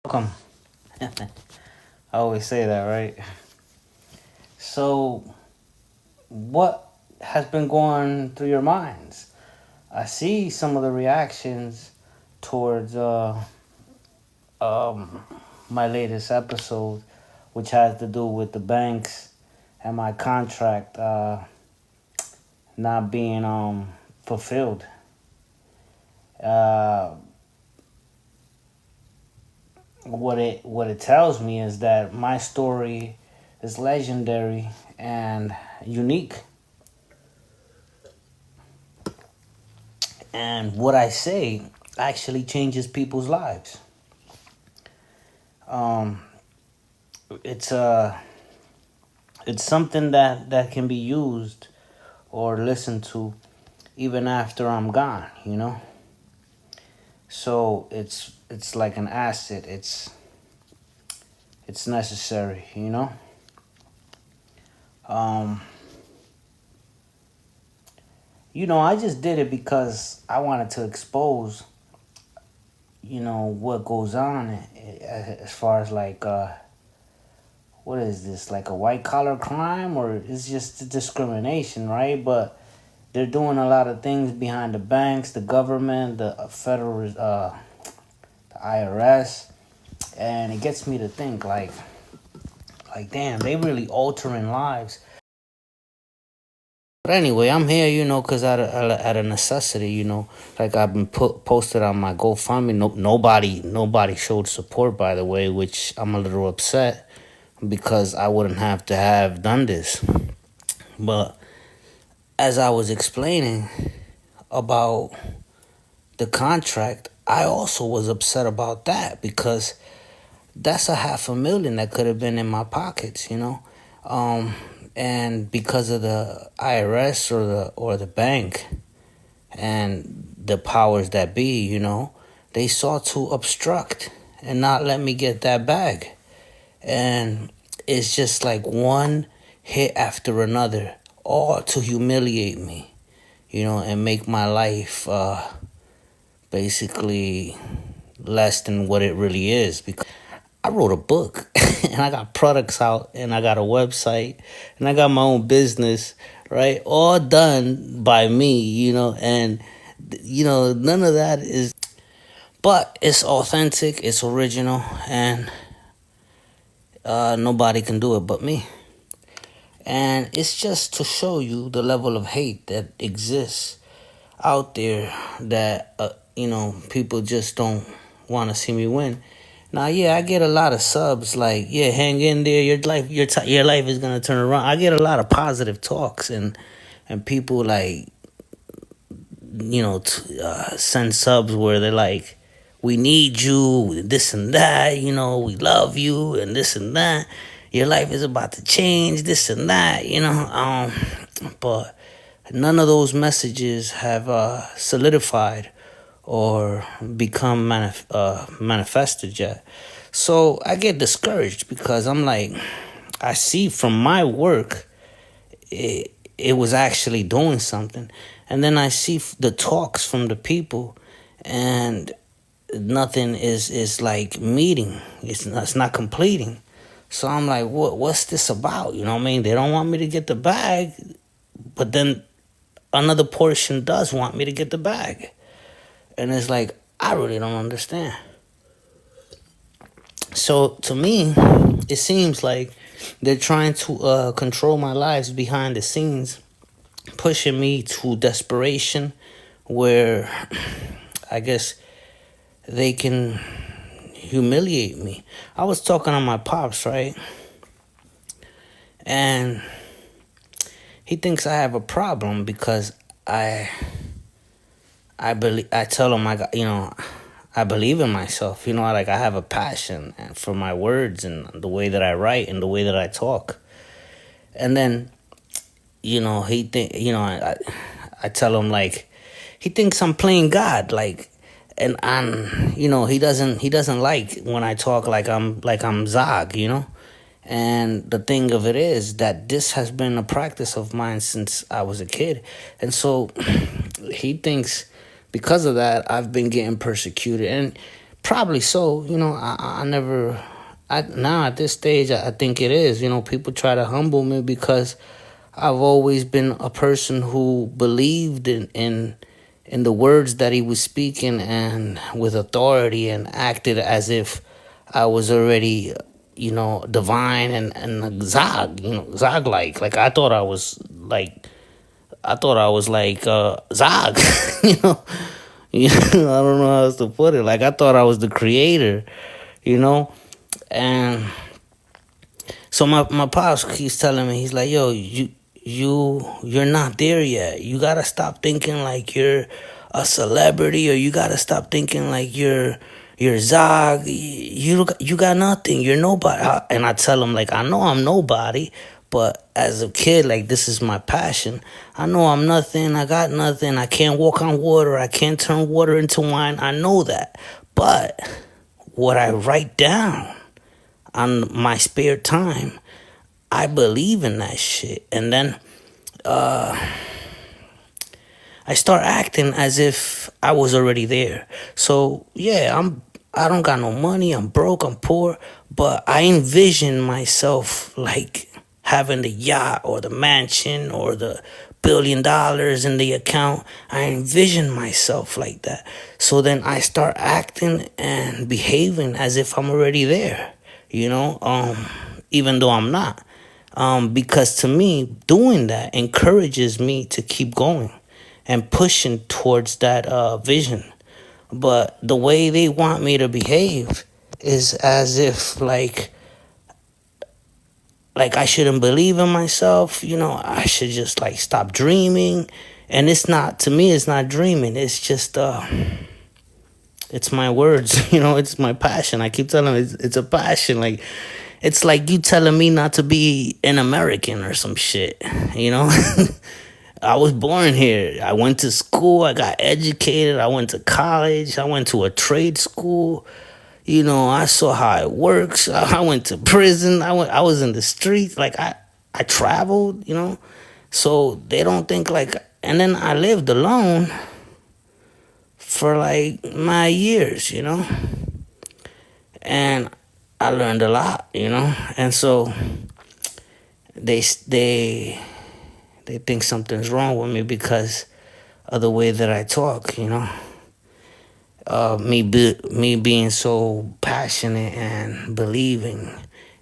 Welcome. I always say that, right? So, what has been going through your minds? I see some of the reactions towards um, my latest episode, which has to do with the banks and my contract not being fulfilled. Uh, what it tells me is that my story is legendary and unique, and what I say actually changes people's lives. Um, it's it's something that can be used or listened to even after I'm gone. So it's like an asset. It's necessary. Um, I just did it because I wanted to expose what goes on as far as like what is this, like a white collar crime, or it's just discrimination, right? But they're doing a lot of things behind the banks, the government, the federal, the IRS, and it gets me to think like damn, they really altering lives. But anyway, I'm here, because out of necessity, like I've been posted on my GoFundMe. No, nobody showed support, by the way, which I'm a little upset because I wouldn't have to have done this. But as I was explaining about the contract, I also was upset about that because that's a $500,000 that could have been in my pockets. And because of the IRS or the bank and the powers that be, they sought to obstruct and not let me get that bag. And it's just like one hit after another, all to humiliate me, and make my life basically less than what it really is. Because I wrote a book and I got products out and I got a website and I got my own business, right? All done by me, and none of that is, but it's authentic, it's original, and nobody can do it but me. And it's just to show you the level of hate that exists out there, that people just don't want to see me win. Now, yeah, I get a lot of subs like, yeah, hang in there, your life is gonna turn around. I get a lot of positive talks, and people like, send subs where they're like, we need you, this and that, we love you, and this and that. Your life is about to change, this and that, but none of those messages have solidified or become manifested yet. So I get discouraged because I'm like, I see from my work, it was actually doing something. And then I see the talks from the people, and nothing is like meeting. It's not completing. So I'm like, what's this about? You know what I mean? They don't want me to get the bag, but then another portion does want me to get the bag. And it's like, I really don't understand. So to me, it seems like they're trying to control my lives behind the scenes, pushing me to desperation where I guess they can humiliate me. I was talking to my pops, right? And he thinks I have a problem because I tell him I believe in myself. Like I have a passion for my words and the way that I write and the way that I talk. And then, he think I tell him like he thinks I'm playing God, like, and he doesn't like when I talk like I'm Zog, And the thing of it is that this has been a practice of mine since I was a kid. And so he thinks because of that, I've been getting persecuted. And Probably so. I never. Now at this stage, I think it is. People try to humble me because I've always been a person who believed in the words that he was speaking and with authority and acted as if I was already, divine and Zog, Zog like I thought I was like Zog, you know. I don't know how else to put it. Like I thought I was the creator, you know, and so my pops keeps telling me, he's like, yo, you're not there yet. You gotta stop thinking like you're a celebrity, or you gotta stop thinking like you're Zog. You got nothing. You're nobody. And I tell him like, I know I'm nobody, but as a kid, like this is my passion. I know I'm nothing. I got nothing. I can't walk on water. I can't turn water into wine. I know that. But what I write down on my spare time, I believe in that shit. And then I start acting as if I was already there. So yeah, I don't got no money, I'm broke, I'm poor, but I envision myself like having the yacht or the mansion or the $1 billion in the account. I envision myself like that. So then I start acting and behaving as if I'm already there, even though I'm not. Because to me, doing that encourages me to keep going and pushing towards that vision. But the way they want me to behave is as if like I shouldn't believe in myself. I should just like stop dreaming. And it's not, to me, it's not dreaming. It's just it's my words. It's my passion. I keep telling them it's a passion. Like it's like you telling me not to be an American or some shit. I was born here. I went to school. I got educated. I went to college. I went to a trade school. I saw how it works. I went to prison. I was in the streets. Like I traveled. So they don't think like. And then I lived alone for like my years. And I learned a lot. And so they think something's wrong with me because of the way that I talk, me being so passionate and believing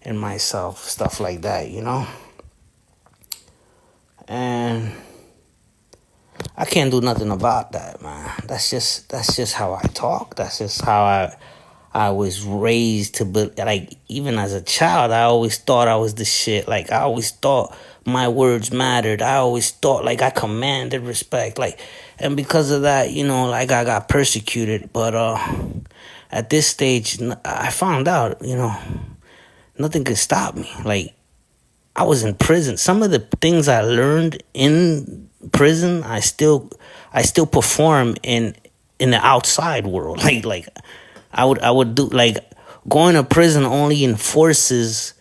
in myself, stuff like that, and I can't do nothing about that, man. That's just how I talk. That's just how I was raised to be. Like even as a child, I always thought I was the shit. Like I always thought my words mattered. I always thought like I commanded respect. Like, and because of that, like I got persecuted. But at this stage, I found out, nothing could stop me. Like I was in prison. Some of the things I learned in prison, I still perform in the outside world. Like I would do like going to prison only enforces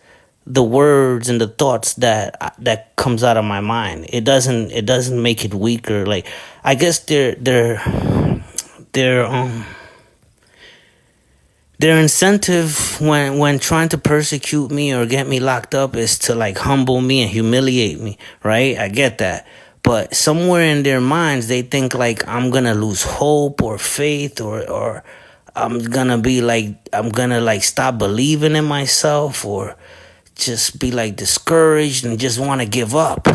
the words and the thoughts that comes out of my mind. It doesn't make it weaker. Like I guess their incentive when trying to persecute me or get me locked up is to like humble me and humiliate me, right? I get that. But somewhere in their minds they think like I'm gonna lose hope or faith or I'm gonna like stop believing in myself or just be like discouraged and just want to give up.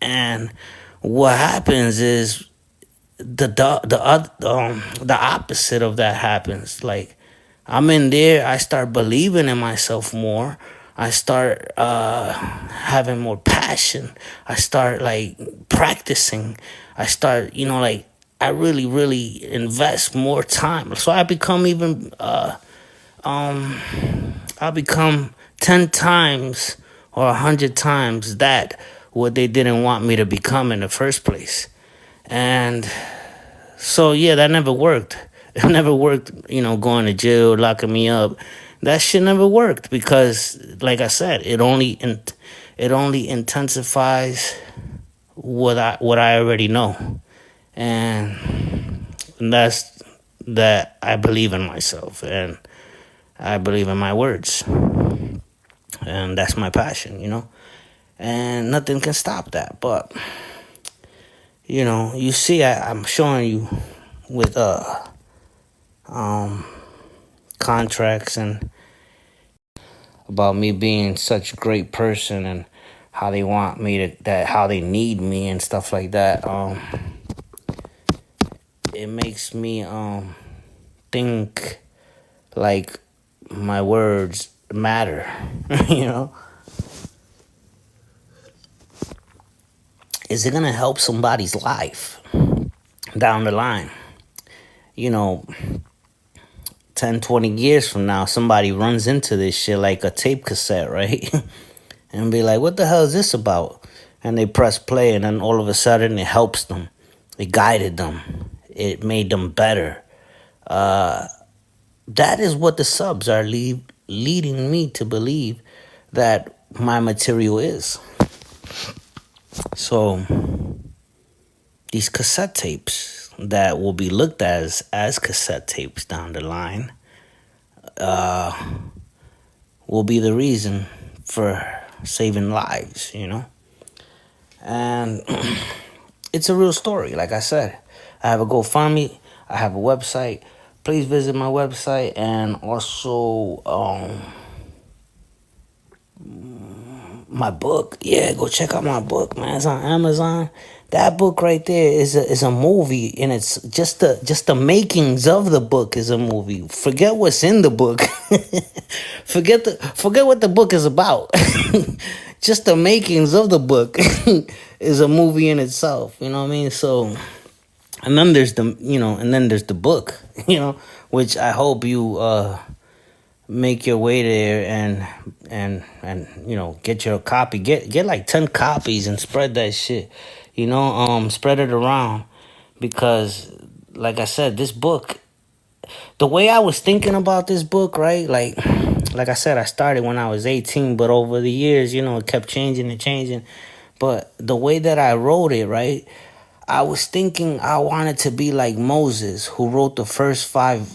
And what happens is the opposite of that happens. Like I'm in there, I start believing in myself more. I start having more passion. I start like practicing. I start, like I really, really invest more time. So I become even I become 10 times or 100 times that what they didn't want me to become in the first place. And so yeah, that never worked. It never worked, going to jail, locking me up. That shit never worked because, like I said, it only intensifies what I already know, and that I believe in myself and I believe in my words. And that's my passion, And nothing can stop that. But, you see, I'm showing you with um, contracts and about me being such a great person and how they want me how they need me and stuff like that. It makes me think like my words matter, you know? Is it gonna help somebody's life down the line? 10, 20 years from now, somebody runs into this shit like a tape cassette, right? And be like, what the hell is this about? And they press play, and then all of a sudden it helps them. It guided them. It made them better. That is what the subs are leading me to believe that my material is. So these cassette tapes that will be looked at as cassette tapes down the line will be the reason for saving lives, And it's a real story, like I said. I have a GoFundMe. I have a website. Please visit my website, and also my book. Yeah, go check out my book, man. It's on Amazon. That book right there is a movie, and it's just the makings of the book is a movie. Forget what's in the book. forget what the book is about. Just the makings of the book is a movie in itself. You know what I mean? So, and then there's the book. Which I hope you make your way there and get your copy. Get like 10 copies and spread that shit. Spread it around, because like I said, this book, the way I was thinking about this book, right? Like I said, I started when I was 18, but over the years, it kept changing and changing. But the way that I wrote it, right? I was thinking I wanted to be like Moses, who wrote the first five.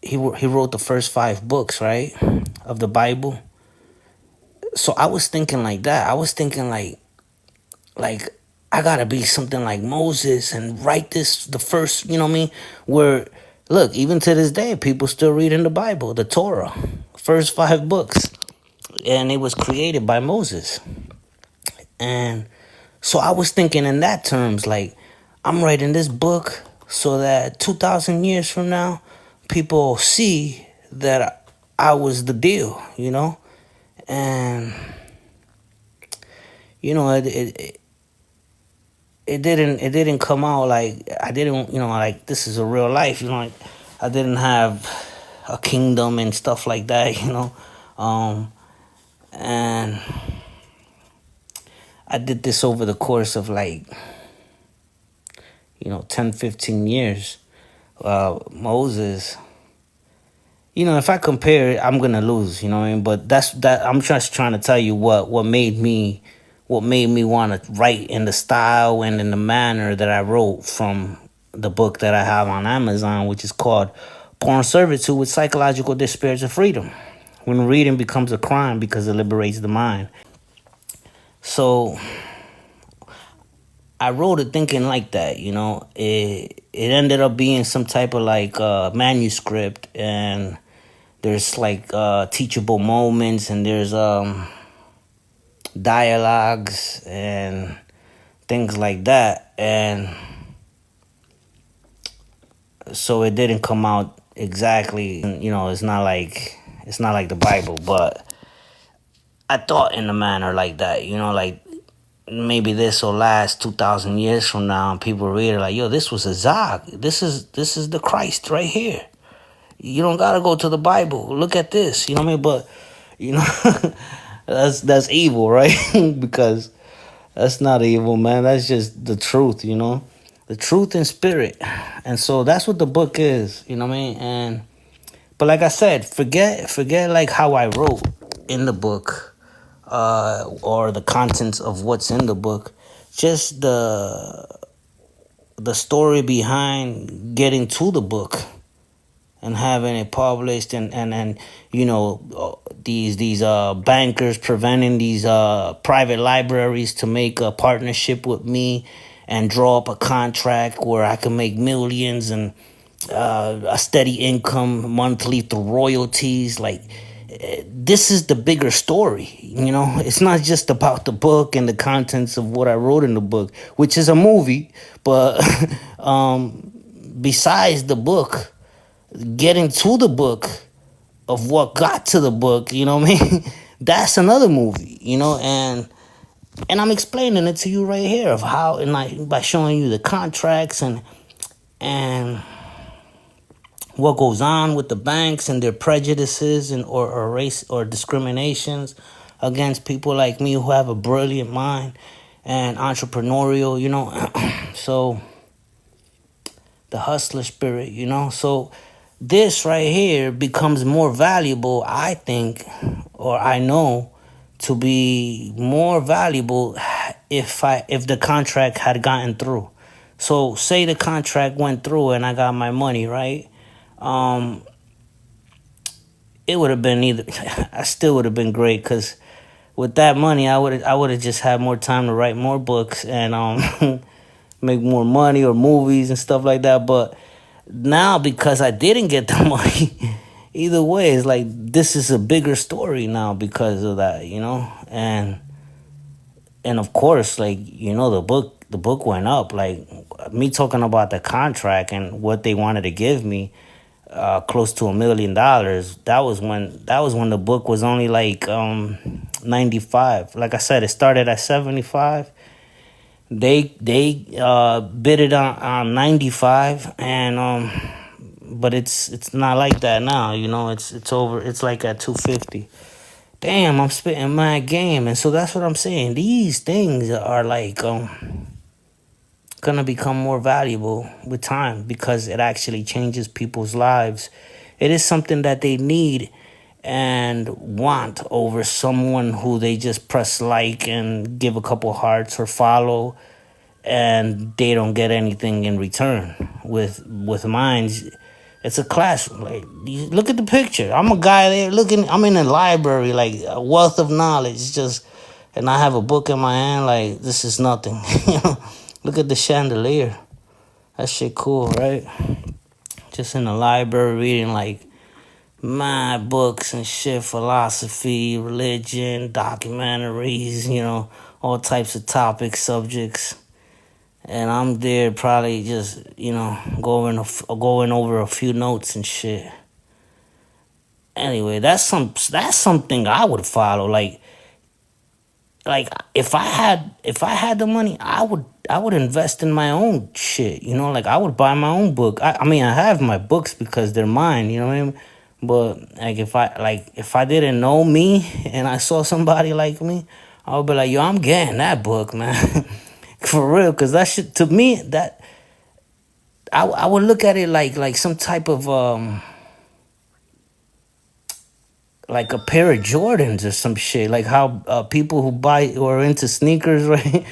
He wrote the first 5 books, right, of the Bible. So I was thinking like that. I was thinking like I gotta be something like Moses and write the first, where, look, even to this day, people still reading the Bible, the Torah, first 5 books, and it was created by Moses. And so I was thinking in that terms, like, I'm writing this book so that 2,000 years from now, people see that I was the deal, and it didn't come out like I didn't, like, this is a real life, like, I didn't have a kingdom and stuff like that, and I did this over the course of 10, 15 years. Moses, if I compare it, I'm gonna lose, you know what I mean? But that I'm just trying to tell you what made me want to write in the style and in the manner that I wrote from the book that I have on Amazon, which is called Porn Servitude with Psychological Despair to Freedom. When reading becomes a crime because it liberates the mind. So I wrote it thinking like that, It ended up being some type of manuscript, and there's teachable moments, and there's dialogues and things like that. And so it didn't come out exactly, it's not like the Bible, but I thought in a manner like that, maybe this will last 2,000 years from now, and people read it like, yo, this was a Zog. This is the Christ right here. You don't gotta go to the Bible. Look at this. You know what I mean? But that's evil, right? Because that's not evil, man. That's just the truth, the truth in spirit. And so that's what the book is. You know what I mean? But like I said, forget like how I wrote in the book. Or the contents of what's in the book, just the story behind getting to the book, and having it published, and these bankers preventing these private libraries to make a partnership with me and draw up a contract where I can make millions and a steady income monthly through royalties. Like, this is the bigger story. It's not just about the book and the contents of what I wrote in the book, which is a movie. But besides the book, getting to the book of what got to the book, you know what I mean? That's another movie, and I'm explaining it to you right here of how, and like by showing you the contracts and what goes on with the banks and their prejudices or race or discriminations against people like me who have a brilliant mind and entrepreneurial, so the hustler spirit, so this right here becomes more valuable, I think, or I know, to be more valuable if the contract had gotten through. So say the contract went through and I got my money, right? It would have been either I still would have been great, because with that money I would have just had more time to write more books and make more money or movies and stuff like that. But now, because I didn't get the money, either way, it's like this is a bigger story now because of that, and of course, like, the book went up. Like, me talking about the contract and what they wanted to give me, close to $1 million. That was when the book was only like 95. Like I said, it started at 75. They bid it on 95, and but it's not like that now. It's over. It's like at 250. Damn, I'm spitting my game, and so that's what I'm saying. These things are like gonna become more valuable with time because it actually changes people's lives. It is something that they need and want over someone who they just press like and give a couple hearts or follow, and they don't get anything in return. With mine, it's a classroom. Like, look at the picture. I'm a guy there looking. I'm in a library, like a wealth of knowledge. Just, and I have a book in my hand. Like, this is nothing. Look at the chandelier. That shit cool, right? Just in the library reading like my books and shit, philosophy, religion, documentaries, all types of topics, subjects. And I'm there probably just, going over a few notes and shit. Anyway, that's something I would follow. Like if I had the money, I would invest in my own shit. Like, I would buy my own book. I mean, I have my books because they're mine. You know what I mean? But like, if I didn't know me and I saw somebody like me, I would be like, yo, I'm getting that book, man. For real, because that shit, to me, that I would look at it like some type of like a pair of Jordans or some shit. Like how people who buy or are into sneakers, right?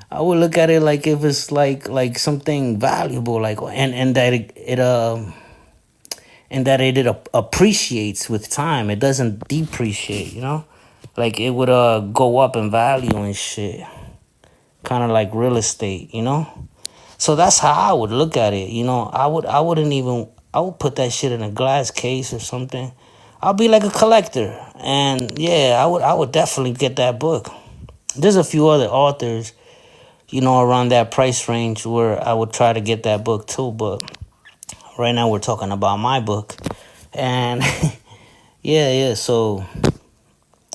I would look at it like if it's like something valuable, like, and that it appreciates with time. It doesn't depreciate, like it would go up in value and shit, kind of like real estate. So that's how I would look at it. I would put that shit in a glass case or something. I'll be like a collector, and yeah, I would definitely get that book. There's a few other authors, around that price range where I would try to get that book too, but right now we're talking about my book, and yeah. So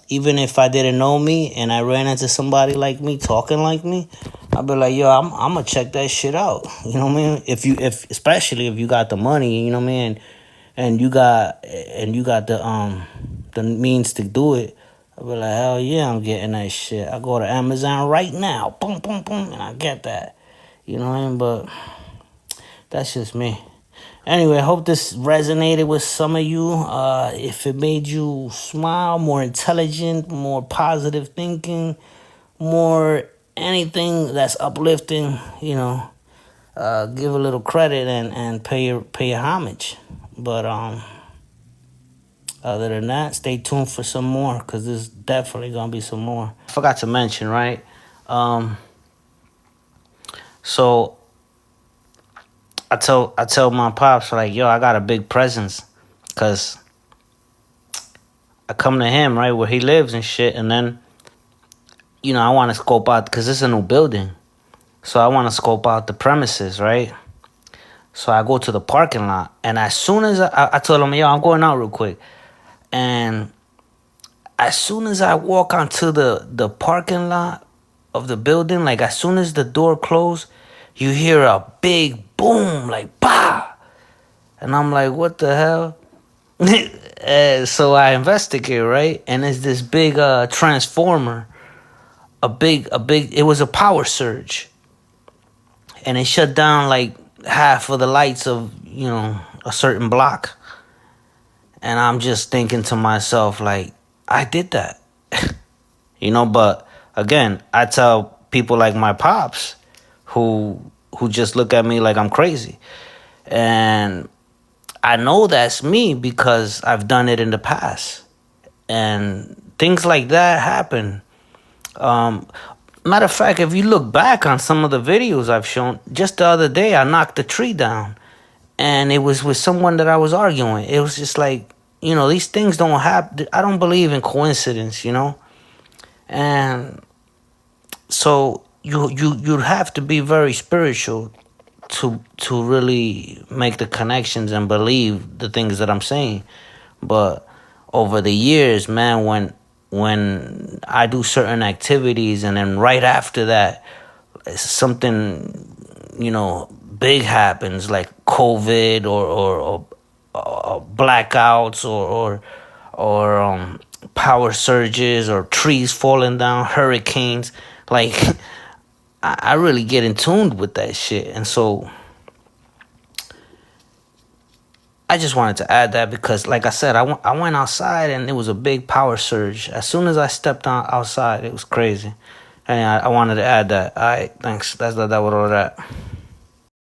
even if I didn't know me and I ran into somebody like me talking like me, I'd be like, yo, I'm gonna check that shit out. You know what I mean? Especially if you got the money, you know what I mean, and you got the means to do it. I'd be like, hell yeah, I'm getting that shit. I go to Amazon right now, boom, boom, boom, and I get that. You know what I mean? But that's just me. Anyway, I hope this resonated with some of you. If it made you smile, more intelligent, more positive thinking, more anything that's uplifting, give a little credit and pay your homage. But other than that, stay tuned for some more because there's definitely gonna be some more. I forgot to mention, right? Um, so I tell my pops like, yo, I got a big presence, cause I come to him right where he lives and shit, and then I want to scope out because it's a new building, so I want to scope out the premises, right? So I go to the parking lot, and as soon as I told him, yo, I'm going out real quick, and as soon as I walk onto the parking lot of the building, like as soon as the door closed, you hear a big boom, like bah, and I'm like, what the hell? So I investigate, right, and it's this big transformer, a big. It was a power surge, and it shut down like half of the lights of a certain block. And I'm just thinking to myself, like, I did that. But again, I tell people like my pops who just look at me like I'm crazy. And I know that's me because I've done it in the past. And things like that happen. Um, Matter of fact, if you look back on some of the videos I've shown, just the other day I knocked a tree down, and it was with someone that I was arguing. It was just like, these things don't happen. I don't believe in coincidence. And so you'd have to be very spiritual to really make the connections and believe the things that I'm saying. But over the years, man, when I do certain activities and then right after that something big happens, like COVID or blackouts or power surges or trees falling down, hurricanes, like I really get in tune with that shit. And so I just wanted to add that because, like I said, I went outside and it was a big power surge. As soon as I stepped outside, it was crazy. And I wanted to add that. All right, thanks. That was all that.